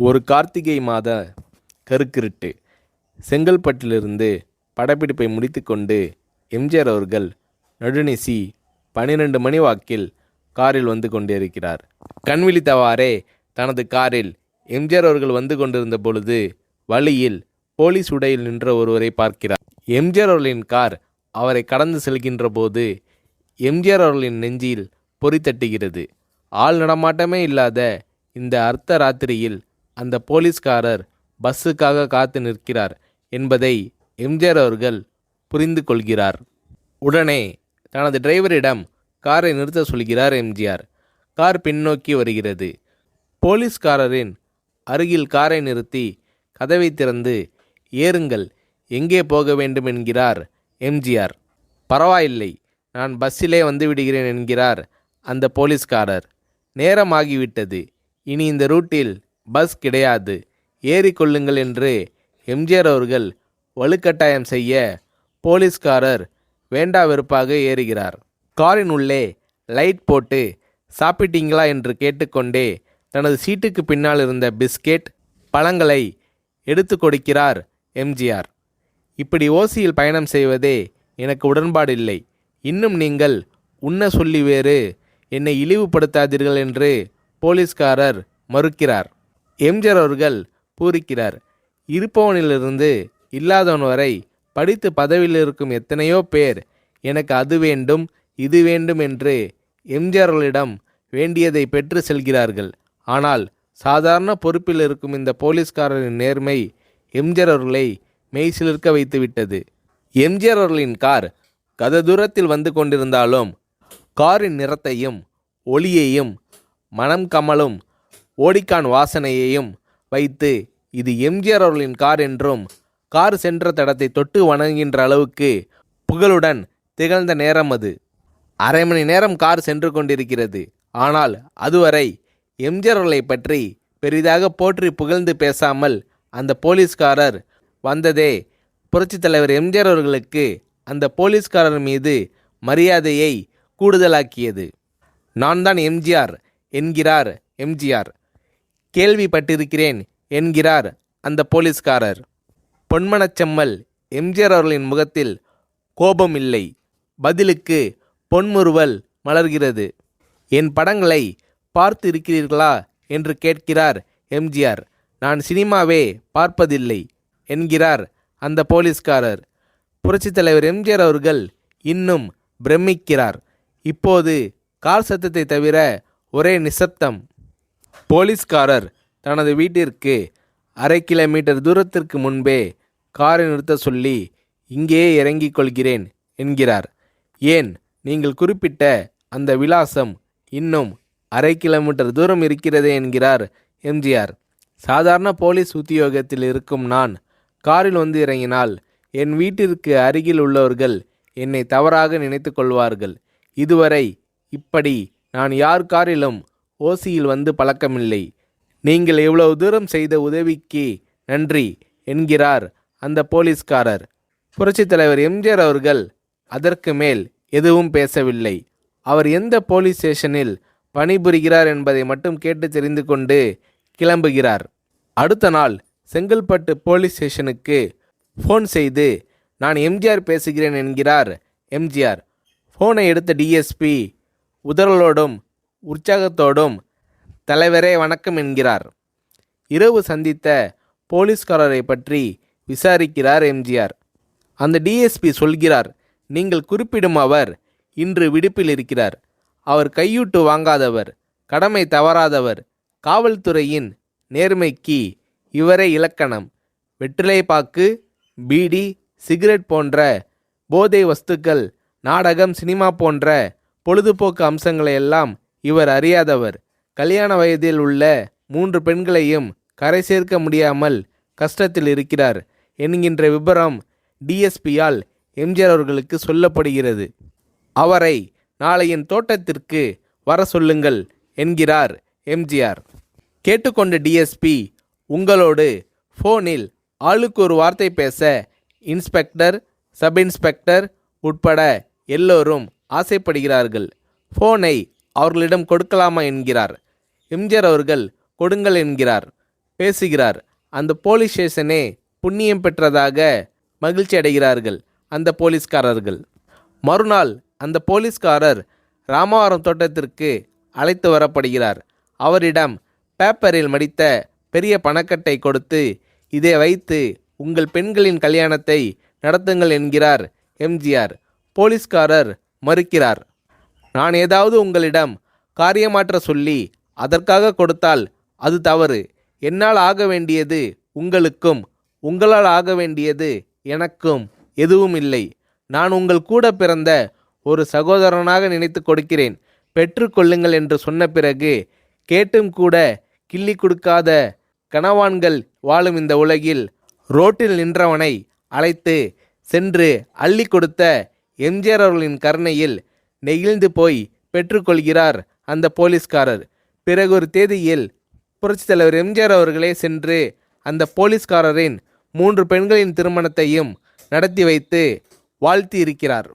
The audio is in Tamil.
ஒரு கார்த்திகை மாத கருக்கிருட்டு. செங்கல்பட்டிலிருந்து படப்பிடிப்பை முடித்துக்கொண்டு எம்ஜிஆர் அவர்கள் நடுநிசி 12 மணி வாக்கில் காரில் வந்து கொண்டிருக்கிறார். கண் விழித்தவாறே தனது காரில் எம்ஜிஆர் அவர்கள் வந்து கொண்டிருந்த பொழுது வழியில் போலீஸ் உடையில் நின்ற ஒருவரை பார்க்கிறார். எம்ஜிஆர் அவர்களின் கார் அவரை கடந்து செல்கின்ற போது எம்ஜிஆர் அவர்களின் நெஞ்சில் பொறி தட்டுகிறது. ஆள் நடமாட்டமே இல்லாத இந்த அர்த்த ராத்திரியில் அந்த போலீஸ்காரர் பஸ்ஸுக்காக காத்து நிற்கிறார் என்பதை எம்ஜிஆர் அவர்கள் புரிந்து கொள்கிறார். உடனே தனது டிரைவரிடம் காரை நிறுத்த சொல்கிறார் எம்ஜிஆர். கார் பின்னோக்கி வருகிறது. போலீஸ்காரரின் அருகில் காரை நிறுத்தி கதவை திறந்து ஏறுங்கள், எங்கே போக வேண்டும் என்கிறார் எம்ஜிஆர். பரவாயில்லை, நான் பஸ்ஸிலே வந்து விடுகிறேன் என்கிறார் அந்த போலீஸ்காரர். நேரமாகிவிட்டது, இனி இந்த ரூட்டில் பஸ் கிடையாது, ஏறிக்கொள்ளுங்கள் என்று எம்ஜிஆர் அவர்கள் வலுக்கட்டாயம் செய்ய போலீஸ்காரர் வேண்டா வெறுப்பாக ஏறுகிறார். காரின் உள்ளே லைட் போட்டு சாப்பிட்டீங்களா என்று கேட்டுக்கொண்டே தனது சீட்டுக்கு பின்னால் இருந்த பிஸ்கெட் பழங்களை எடுத்து கொடுக்கிறார் எம்ஜிஆர். இப்படி ஓசியில் பயணம் செய்வதே எனக்கு உடன்பாடில்லை. இன்னும் நீங்கள் உண்ண சொல்லி வேறு என்னை இழிவுபடுத்தாதீர்கள் என்று போலீஸ்காரர் மறுக்கிறார். எம்ஜிஆர் அவர்கள் பூரிக்கிறார். இருப்பவனிலிருந்து இல்லாதவன் வரை படித்து பதவியில் இருக்கும் எத்தனையோ பேர் எனக்கு அது வேண்டும் இது வேண்டும் என்று எம்ஜிஆர் அவர்களிடம் வேண்டியதை பெற்று செல்கிறார்கள். ஆனால் சாதாரண பொறுப்பில் இருக்கும் இந்த போலீஸ்காரரின் நேர்மை எம்ஜிஆர் அவர்களை மெய்சிலிர்க்க வைத்துவிட்டது. எம்ஜிஆர் அவர்களின் கார் கத தூரத்தில் வந்து கொண்டிருந்தாலும் காரின் நிறத்தையும் ஒளியையும் மனம் கமலும் ஓடிக்கான் வாசனையையும் வைத்து இது எம்ஜிஆர் அவர்களின் கார் என்றும் கார் சென்ற தடத்தை தொட்டு வணங்குகின்ற அளவுக்கு புகழுடன் திகழ்ந்த நேரம் அது. அரை மணி நேரம் கார் சென்று கொண்டிருக்கிறது. ஆனால் அதுவரை எம்ஜிஆர் அவர்களை பற்றி பெரிதாக போற்றி புகழ்ந்து பேசாமல் அந்த போலீஸ்காரர் வந்ததே புரட்சித் தலைவர் எம்ஜிஆர் அவர்களுக்கு அந்த போலீஸ்காரர் மீது மரியாதையை கூடுதலாக்கியது. நான் தான் எம்ஜிஆர் என்கிறார் எம்ஜிஆர். கேள்விப்பட்டிருக்கிறேன் என்கிறார் அந்த போலீஸ்காரர். பொன்மனச்செம்மல் எம்ஜிஆர் அவர்களின் முகத்தில் கோபம் இல்லை, பதிலுக்கு பொன்முறுவல் மலர்கிறது. என் படங்களை பார்த்து இருக்கிறீர்களா என்று கேட்கிறார் எம்ஜிஆர். நான் சினிமாவே பார்ப்பதில்லை என்கிறார் அந்த போலீஸ்காரர். புரட்சித் தலைவர் எம்ஜிஆர் அவர்கள் இன்னும் பிரமிக்கிறார். இப்போது கார் சத்தத்தை தவிர ஒரே நிசப்தம். போலீஸ்காரர் தனது வீட்டிற்கு 1/2 கிலோமீட்டர் தூரத்திற்கு முன்பே காரை நிறுத்த சொல்லி இங்கேயே இறங்கிக் கொள்கிறேன் என்கிறார். ஏன், நீங்கள் குறிப்பிட்ட அந்த விலாசம் இன்னும் 1/2 கிலோமீட்டர் தூரம் இருக்கிறதே என்கிறார் எம்ஜிஆர். சாதாரண போலீஸ் உத்தியோகத்தில் இருக்கும் நான் காரில் வந்து இறங்கினால் என் வீட்டிற்கு அருகில் உள்ளவர்கள் என்னை தவறாக நினைத்து கொள்வார்கள். இதுவரை இப்படி நான் யார் காரிலும் ஓசியில் வந்து பழக்கமில்லை. நீங்கள் இவ்வளவு தூரம் செய்த உதவிக்கு நன்றி என்கிறார் அந்த போலீஸ்காரர். புரட்சித் தலைவர் எம்ஜிஆர் அவர்கள் அதற்கு மேல் எதுவும் பேசவில்லை. அவர் எந்த போலீஸ் ஸ்டேஷனில் பணிபுரிகிறார் என்பதை மட்டும் கேட்டு தெரிந்து கொண்டு கிளம்புகிறார். அடுத்த நாள் செங்கல்பட்டு போலீஸ் ஸ்டேஷனுக்கு ஃபோன் செய்து நான் எம்ஜிஆர் பேசுகிறேன் என்கிறார் எம்ஜிஆர். ஃபோனை எடுத்த டிஎஸ்பி உதறலோடும் உற்சாகத்தோடும் தலைவரே வணக்கம் என்கிறார். இரவு சந்தித்த போலீஸ்காரரை பற்றி விசாரிக்கிறார் எம்ஜிஆர். அந்த டிஎஸ்பி சொல்கிறார், நீங்கள் குறிப்பிடும் அவர் இன்று விடுப்பில் இருக்கிறார். அவர் கையூட்டு வாங்காதவர், கடமை தவறாதவர், காவல்துறையின் நேர்மைக்கு இவரே இலக்கணம். வெற்றிலை பாக்கு, பீடி, சிகரெட் போன்ற போதை வஸ்துக்கள், நாடகம், சினிமா போன்ற பொழுதுபோக்கு அம்சங்களையெல்லாம் இவர் அறியாதவர். கல்யாண வயதில் உள்ள 3 பெண்களையும் கரை சேர்க்க முடியாமல் கஷ்டத்தில் இருக்கிறார் என்கின்ற விபரம் டிஎஸ்பியால் எம்ஜிஆர் அவர்களுக்கு சொல்லப்படுகிறது. அவரை நாளை என் தோட்டத்திற்கு வர சொல்லுங்கள் என்கிறார் எம்ஜிஆர். கேட்டுக்கொண்ட டிஎஸ்பி, உங்களோடு ஃபோனில் ஆளுக்கு ஒரு வார்த்தை பேச இன்ஸ்பெக்டர், சப் இன்ஸ்பெக்டர் உட்பட எல்லோரும் ஆசைப்படுகிறார்கள். ஃபோனை அவர்களிடம் கொடுக்கலாமா என்கிறார். எம்ஜிஆர் அவர்கள் கொடுங்கள் என்கிறார். பேசுகிறார். அந்த போலீஸ் ஸ்டேஷனே புண்ணியம் பெற்றதாக மகிழ்ச்சி அடைகிறார்கள் அந்த போலீஸ்காரர்கள். மறுநாள் அந்த போலீஸ்காரர் ராமவரம் தோட்டத்திற்கு அழைத்து வரப்படுகிறார். அவரிடம் பேப்பரில் மடித்த பெரிய பணக்கட்டை கொடுத்து, இதை வைத்து உங்கள் பெண்களின் கல்யாணத்தை நடத்துங்கள் என்கிறார் எம்ஜிஆர். போலீஸ்காரர் மறுக்கிறார். நான் ஏதாவது உங்களிடம் காரியமாற்ற சொல்லி அதற்காக கொடுத்தால் அது தவறு. என்னால் ஆக வேண்டியது உங்களுக்கும், உங்களால் ஆக வேண்டியது எனக்கும் எதுவும் இல்லை. நான் உங்கள் கூட பிறந்த ஒரு சகோதரனாக நினைத்து கொடுக்கிறேன், பெற்றுக்கொள்ளுங்கள் என்று சொன்ன பிறகு கேட்டும் கூட கிள்ளி கொடுக்காத கனவான்கள் வாழும் இந்த உலகில் ரோட்டில் நின்றவனை அழைத்து சென்று அள்ளி கொடுத்த எம்ஜிஆர் அவர்களின் கருணையில் நெகிழ்ந்து போய் பெற்றுக்கொள்கிறார் அந்த போலீஸ்காரர். பிறகு ஒரு தேதியில் புரட்சித் தலைவர் எம்ஜிஆர் அவர்களே சென்று அந்த போலீஸ்காரரின் 3 பெண்களின் திருமணத்தையும் நடத்தி வைத்து வாழ்த்தி இருக்கிறார்.